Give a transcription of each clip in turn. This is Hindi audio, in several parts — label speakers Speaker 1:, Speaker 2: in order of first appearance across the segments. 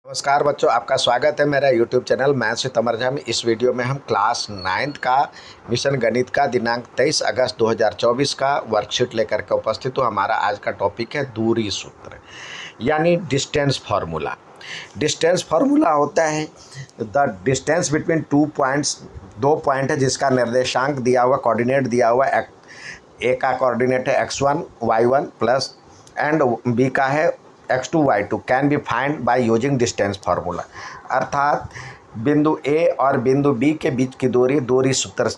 Speaker 1: नमस्कार बच्चों, आपका स्वागत है मेरा यूट्यूब चैनल मैथ्स विद अमर झा में। इस वीडियो में हम क्लास 9th का मिशन गणित का दिनांक 23 अगस्त 2024 का वर्कशीट लेकर के उपस्थित हूँ। हमारा आज का टॉपिक है दूरी सूत्र यानी डिस्टेंस फार्मूला। डिस्टेंस फार्मूला होता है the distance between two points. दो पॉइंट है जिसका निर्देशांक दिया हुआ, कोऑर्डिनेट दिया हुआ। ए का कोऑर्डिनेट है x1 y1 plus and B का है x2 y2 can be find by using distance formula. अर्थात बिंदु ए और बिंदु बी के बीच की दूरी सूत्र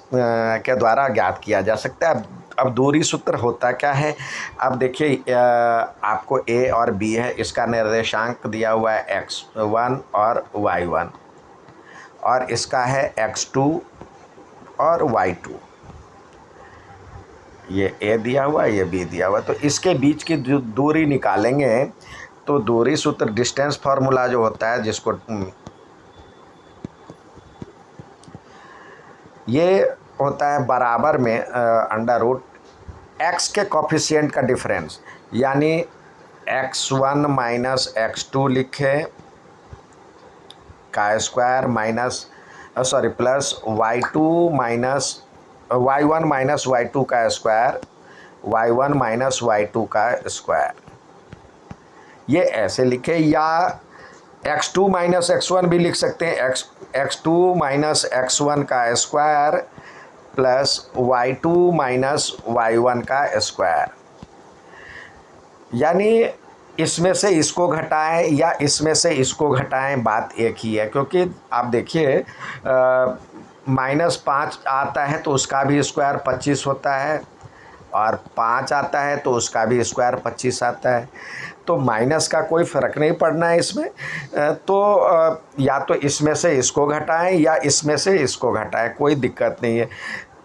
Speaker 1: के द्वारा ज्ञात किया जा सकता है। अब दूरी सूत्र होता क्या है, अब देखिए आपको ए और बी है, इसका निर्देशांक दिया हुआ है x1 और y1 और इसका है x2 और y2। ये ए दिया हुआ है, ये बी दिया हुआ है, तो इसके बीच की जो दूरी निकालेंगे तो दूरी सूत्र डिस्टेंस फार्मूला जो होता है, जिसको ये होता है बराबर में अंडर रूट एक्स के कॉफिशिएंट का डिफरेंस, यानी x1 माइनस x2 लिखें का square minus plus y2 minus y1 minus y2 का स्क्वायर, y1 माइनस y2 का स्क्वायर। ये ऐसे लिखे, या x2 माइनस x1 भी लिख सकते हैं, x2 माइनस x1 का square plus y2 minus y1 का स्क्वायर। यानी इसमें से इसको घटाएं या इसमें से इसको घटाएं, बात एक ही है। क्योंकि आप देखिए -5 आता है तो उसका भी स्क्वायर 25 होता है, और 5 आता है तो उसका भी स्क्वायर 25 आता है। तो माइनस का कोई फ़र्क नहीं पड़ना है इसमें। तो या तो इसमें से इसको घटाएं या इसमें से इसको घटाएं, कोई दिक्कत नहीं है।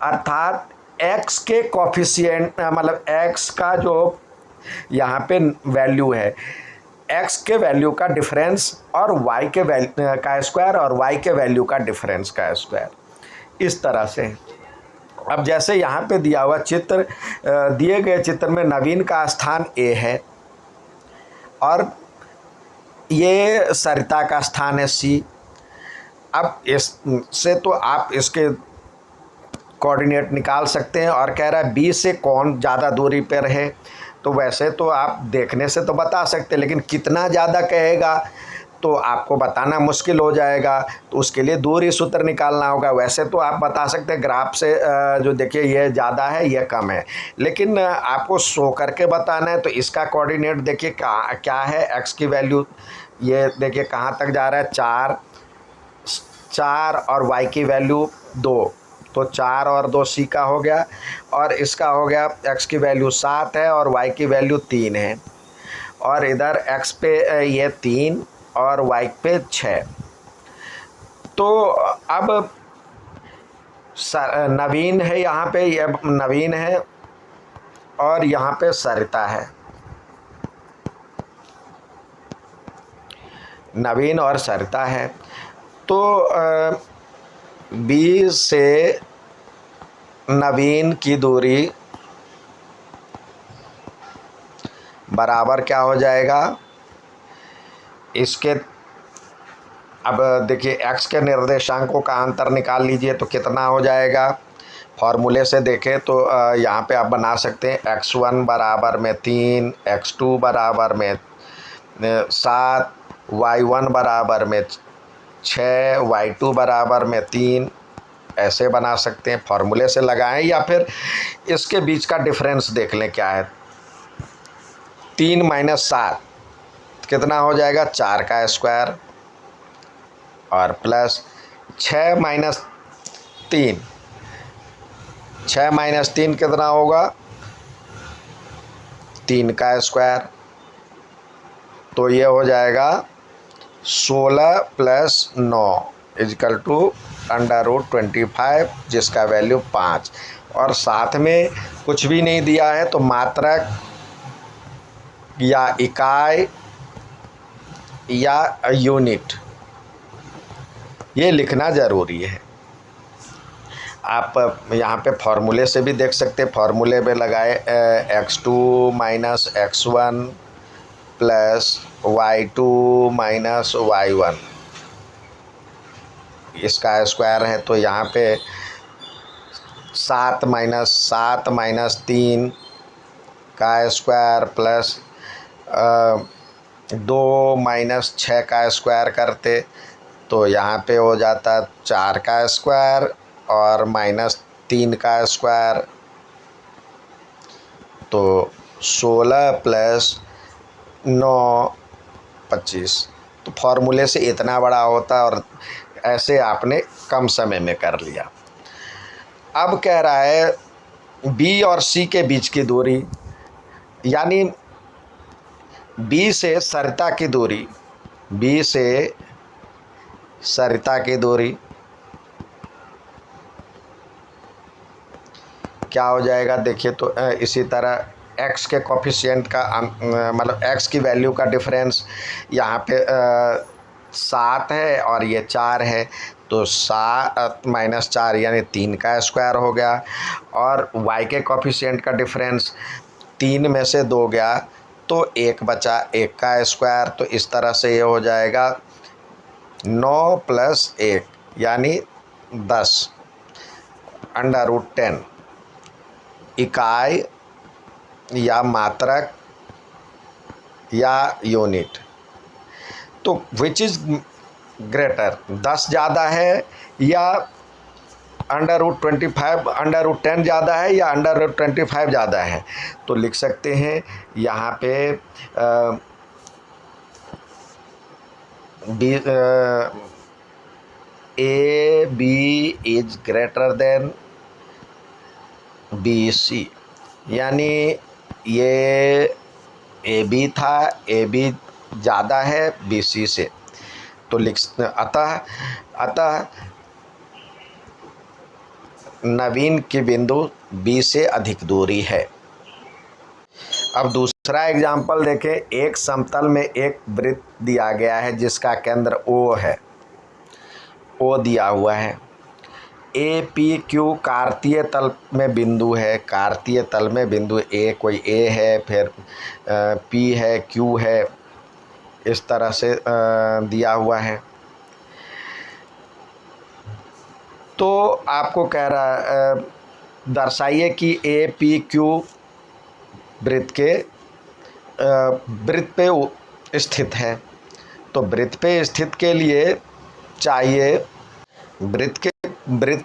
Speaker 1: अर्थात x के कॉफिशिएंट मतलब x का जो यहाँ पे वैल्यू है, x के वैल्यू का डिफरेंस और y के वैल्यू का स्क्वायर और y के वैल्यू का डिफरेंस का स्क्वायर, इस तरह से। अब जैसे यहाँ पे दिया हुआ चित्र, दिए गए चित्र में नवीन का स्थान A है और ये सरिता का स्थान है C। अब इससे तो आप इसके कोऑर्डिनेट निकाल सकते हैं, और कह रहा है B से कौन ज़्यादा दूरी पर है। तो वैसे तो आप देखने से तो बता सकते हैं, लेकिन कितना ज़्यादा कहेगा तो आपको बताना मुश्किल हो जाएगा, तो उसके लिए दूरी सूत्र निकालना होगा। वैसे तो आप बता सकते हैं ग्राफ से, जो देखिए ये ज़्यादा है ये कम है, लेकिन आपको शो करके बताना है। तो इसका कोऑर्डिनेट देखिए क्या है, x की वैल्यू ये देखिए कहाँ तक जा रहा है, 4 और y की वैल्यू 2, तो 4 और 2 C का हो गया, और इसका हो गया x की वैल्यू 7 है और y की वैल्यू 3 है, और इधर x पे ये 3 और y पे 6। तो अब नवीन है, यहाँ पे ये नवीन है और यहाँ पे सरिता है, नवीन और सरिता है। तो B से नवीन की दूरी बराबर क्या हो जाएगा इसके। अब देखिए x के निर्देशांकों का अंतर निकाल लीजिए तो कितना हो जाएगा। फॉर्मूले से देखें तो यहाँ पे आप बना सकते हैं x1 बराबर में 3, x2 बराबर में 7, y1 बराबर में 6, y2 बराबर में 3, ऐसे बना सकते हैं। फॉर्मूले से लगाएं या फिर इसके बीच का डिफरेंस देख लें क्या है। 3 माइनस 7 कितना हो जाएगा, 4 का स्क्वायर, और प्लस 6 माइनस 3, 6 माइनस 3 कितना होगा, 3 का स्क्वायर। तो ये हो जाएगा 16 plus 9 equal to under root 25, जिसका वैल्यू 5, और साथ में कुछ भी नहीं दिया है तो मात्रक या इकाई या यूनिट ये लिखना ज़रूरी है। आप यहाँ पे फॉर्मूले से भी देख सकते हैं, फॉर्मूले में लगाए x2 minus x1 plus y2 minus y1 इसका स्क्वायर है, तो यहाँ पे 7 माइनस 3 का स्क्वायर प्लस 2 माइनस 6 का स्क्वायर करते तो यहाँ पे हो जाता 4 का स्क्वायर और -3 का स्क्वायर, तो 16 प्लस 9 25। तो फॉर्मूले से इतना बड़ा होता और ऐसे आपने कम समय में कर लिया। अब कह रहा है बी और सी के बीच की दूरी, यानी बी से सरिता की दूरी, बी से सरिता की दूरी क्या हो जाएगा देखिए। तो इसी तरह x के कोफिशिएंट का मतलब x की वैल्यू का डिफरेंस यहाँ पे 7 है और ये 4 है, तो 7 माइनस 4 यानी 3 का स्क्वायर हो गया। और y के कोफिशिएंट का डिफरेंस 3 में से 2 गया तो 1 बचा, 1 का स्क्वायर। तो इस तरह से ये हो जाएगा 9 प्लस 1 यानी 10 √10 इकाई या मात्रक या यूनिट। तो विच इज़ ग्रेटर, 10 ज़्यादा है या √25, √10 ज़्यादा है या √25 ज़्यादा है। तो लिख सकते हैं यहाँ पे A B is greater than B C, यानी ये ए बी था, ए बी ज़्यादा है बी सी से। तो अतः नवीन की बिंदु बी से अधिक दूरी है। अब दूसरा एग्जाम्पल देखें। एक समतल में एक वृत्त दिया गया है जिसका केंद्र ओ है, ओ दिया हुआ है। ए पी क्यू कार्तीय तल में बिंदु है, कार्तीय तल में बिंदु ए, कोई ए है, फिर पी है, क्यू है, इस तरह से दिया हुआ है। तो आपको कह रहा है दर्शाइए कि ए पी क्यू वृत्त पे स्थित है। तो वृत्त पे स्थित के लिए चाहिए, वृत्त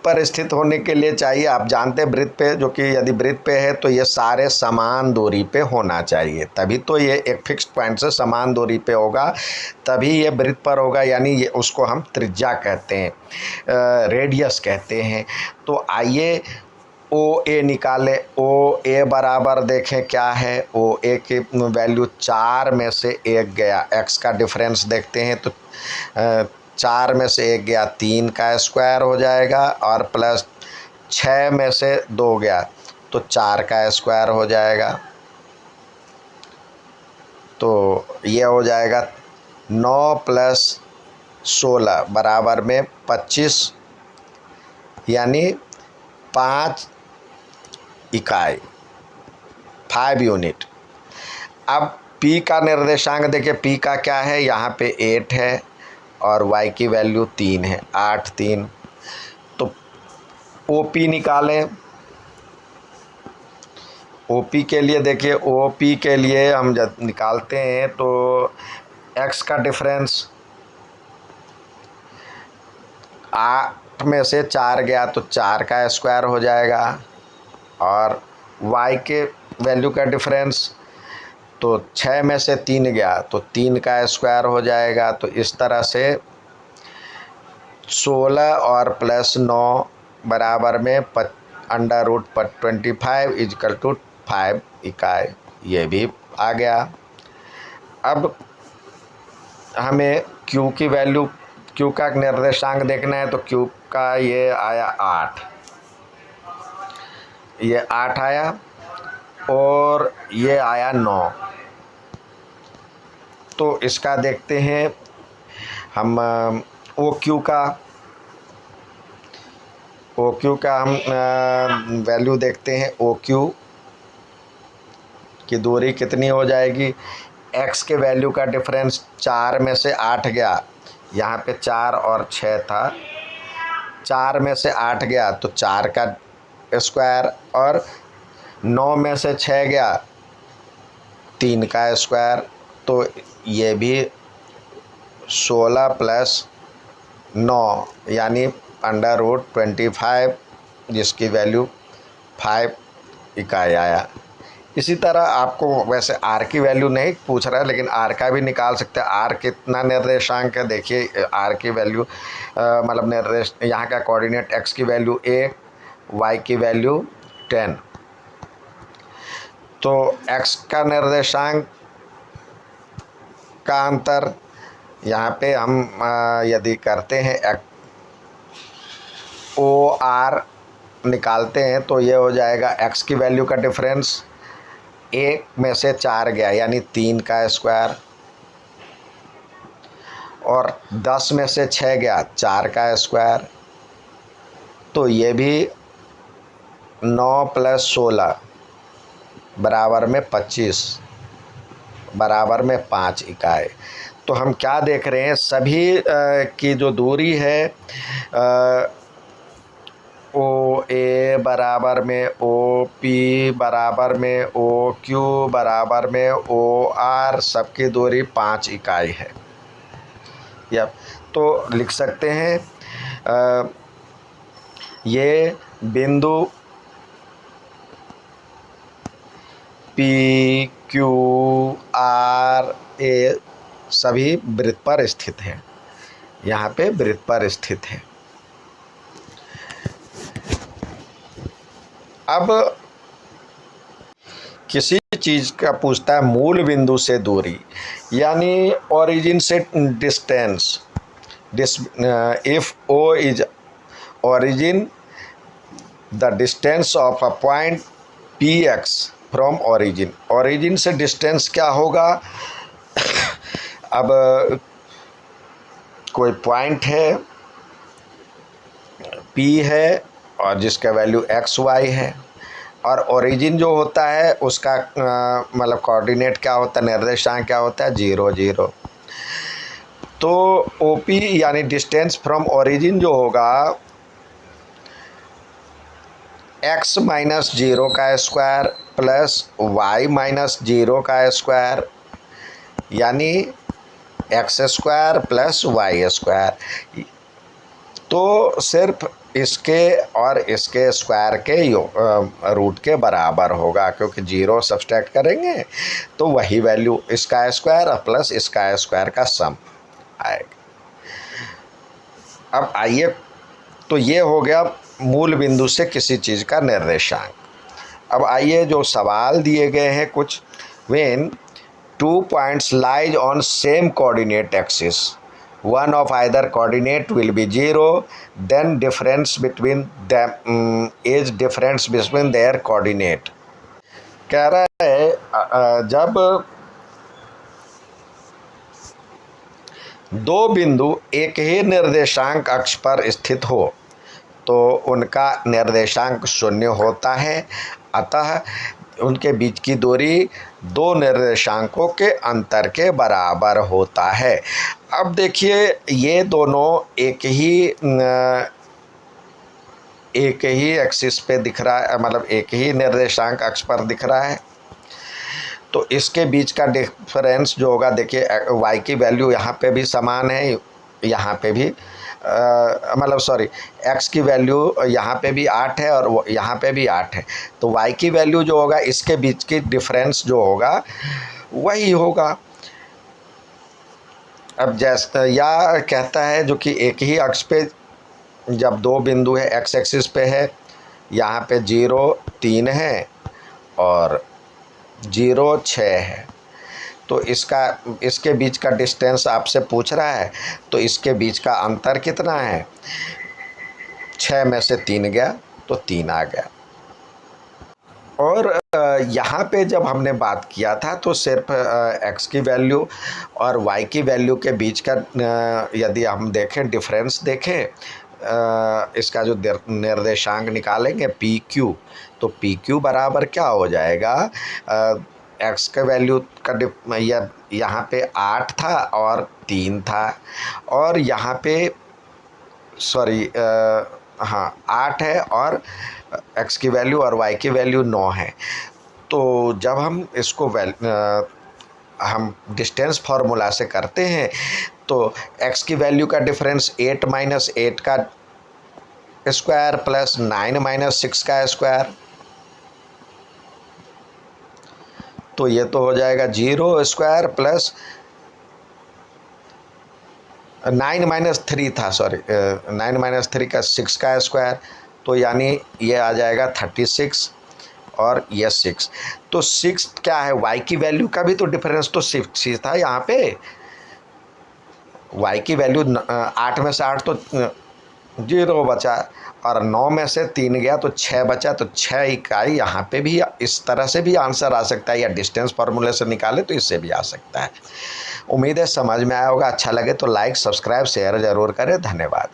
Speaker 1: पर स्थित होने के लिए चाहिए, आप जानते हैं वृत्त पे, जो कि यदि वृत्त पे है तो ये सारे समान दूरी पे होना चाहिए, तभी तो ये एक फिक्स्ड पॉइंट से समान दूरी पे होगा, तभी ये वृत्त पर होगा, यानी ये उसको हम त्रिज्या कहते हैं, रेडियस कहते हैं। तो आइए ओ ए निकाले। ओ ए बराबर देखें क्या है, ओ ए की वैल्यू 4 में से 1 गया, x का डिफरेंस देखते हैं तो 4 में से 1 गया 3 का स्क्वायर हो जाएगा, और प्लस 6 में से 2 गया तो 4 का स्क्वायर हो जाएगा। तो ये हो जाएगा 9 प्लस 16 बराबर में 25, यानी 5 इकाई, 5 यूनिट। अब p का निर्देशांक देखिए, p का क्या है, यहाँ पे 8 है और y की वैल्यू 3 है, 8 3। तो OP निकालें। OP के लिए देखिए, OP के लिए हम जब निकालते हैं तो x का डिफरेंस 8 में से 4 गया तो 4 का स्क्वायर हो जाएगा, और y के वैल्यू का डिफरेंस तो 6 में से 3 गया तो 3 का स्क्वायर हो जाएगा। तो इस तरह से 16 और प्लस 9 बराबर में √25 इजकल टू 5 इकाई, ये भी आ गया। अब हमें Q की वैल्यू, Q का निर्देशांक देखना है, तो Q का ये आया 8, ये 8 आया और ये आया 9। तो इसका देखते हैं हम OQ का हम वैल्यू देखते हैं। OQ की दूरी कितनी हो जाएगी, x के वैल्यू का डिफरेंस 4 में से 8 गया, यहाँ पे 4 और 6 था, 4 में से 8 गया तो 4 का स्क्वायर, और 9 में से 6 गया 3 का स्क्वायर, तो ये भी 16 प्लस 9 यानी √25, जिसकी वैल्यू 5 इकाई आया। इसी तरह आपको वैसे आर की वैल्यू नहीं पूछ रहा है, लेकिन आर का भी निकाल सकते हैं। आर कितना निर्देशांक है, देखिए आर की वैल्यू मतलब निर्देश, यहाँ का कोऑर्डिनेट एक्स की वैल्यू 1, वाई की वैल्यू 10, तो एक्स का निर्देशांक का अंतर यहाँ पे हम यदि करते हैं ओ आर निकालते हैं तो ये हो जाएगा एक्स की वैल्यू का डिफरेंस 1 में से 4 गया यानी 3 का स्क्वायर, और 10 में से 6 गया 4 का स्क्वायर, तो ये भी 9 प्लस 16 बराबर में 25 बराबर में 5 इकाई। तो हम क्या देख रहे हैं, सभी की जो दूरी है ओ ए बराबर में ओ पी बराबर में ओ क्यू बराबर में ओ आर, सबकी दूरी 5 इकाई है। या तो लिख सकते हैं ये बिंदु पी क्यू आर ए सभी वृत्त पर स्थित है, यहाँ पे वृत्त पर स्थित है। अब किसी चीज़ का पूछता है मूल बिंदु से दूरी, यानी ओरिजिन से distance, if O is origin, the distance of a point px from origin। origin से distance क्या होगा, अब कोई पॉइंट है p है और जिसका वैल्यू एक्स वाई है, और ओरिजिन जो होता है उसका मतलब कोऑर्डिनेट क्या होता है, निर्देशांक क्या होता है, 0 0। तो OP यानी डिस्टेंस फ्रॉम ओरिजिन जो होगा x माइनस 0 का स्क्वायर प्लस y माइनस 0 का स्क्वायर, यानी X square plus Y square. तो सिर्फ इसके और इसके स्क्वायर के रूट के बराबर होगा, क्योंकि 0 सब्सट्रैक्ट करेंगे तो वही वैल्यू इसका स्क्वायर प्लस इसका स्क्वायर का सम आएगा। अब आइए, तो ये हो गया मूल बिंदु से किसी चीज़ का निर्देशांक। अब आइए जो सवाल दिए गए हैं कुछ, when 2 points lies on same coordinate axis, one of either coordinate will be 0, then difference between them is difference between their coordinate। कह रहा है जब दो बिंदु एक ही निर्देशांक अक्ष पर स्थित हो तो उनका निर्देशांक 0 होता है, अतः उनके बीच की दूरी दो निर्देशांकों के अंतर के बराबर होता है। अब देखिए ये दोनों एक ही एक्सिस पे दिख रहा है, मतलब एक ही निर्देशांक अक्ष पर दिख रहा है, तो इसके बीच का डिफरेंस जो होगा, देखिए y की वैल्यू यहाँ पे भी समान है, यहाँ पे भी मतलब सॉरी x की वैल्यू यहाँ पे भी 8 है और यहाँ पे भी 8 है, तो y की वैल्यू जो होगा इसके बीच की डिफरेंस जो होगा वही होगा। अब जैसा या कहता है जो कि एक ही अक्ष पे जब दो बिंदु है, x एक्सिस पे है, यहाँ पे 0 3 है और 0 6 है, तो इसके बीच का डिस्टेंस आपसे पूछ रहा है, तो इसके बीच का अंतर कितना है, 6 में से 3 गया तो 3 आ गया। और यहाँ पे जब हमने बात किया था तो सिर्फ x की वैल्यू और y की वैल्यू के बीच का यदि हम देखें डिफरेंस देखें, इसका जो निर्देशांक निकालेंगे पी क्यू, तो पी क्यू बराबर क्या हो जाएगा, एक्स का वैल्यू का यहाँ पे 8 था और 3 था, और यहाँ पे सॉरी हाँ 8 है और एक्स की वैल्यू और वाई की वैल्यू 9 है। तो जब हम इसको हम डिस्टेंस फार्मूला से करते हैं तो x की वैल्यू का डिफरेंस 8 माइनस 8 का स्क्वायर प्लस 9 माइनस 6 का स्क्वायर, तो ये तो हो जाएगा 0 स्क्वायर प्लस 9 माइनस 3 था, सॉरी 9 माइनस 3 का 6 का स्क्वायर, तो यानी ये आ जाएगा 36 और ये 6। तो 6 क्या है, y की वैल्यू का भी तो डिफरेंस तो 6 था यहाँ पे। y की वैल्यू 8 में से 8 तो 0 बचा, और 9 में से 3 गया तो 6 बचा, तो 6 इकाई यहाँ पे भी इस तरह से भी आंसर आ सकता है, या डिस्टेंस फार्मूले से निकाले तो इससे भी आ सकता है। उम्मीद है समझ में आया होगा। अच्छा लगे तो लाइक सब्सक्राइब शेयर ज़रूर करें। धन्यवाद।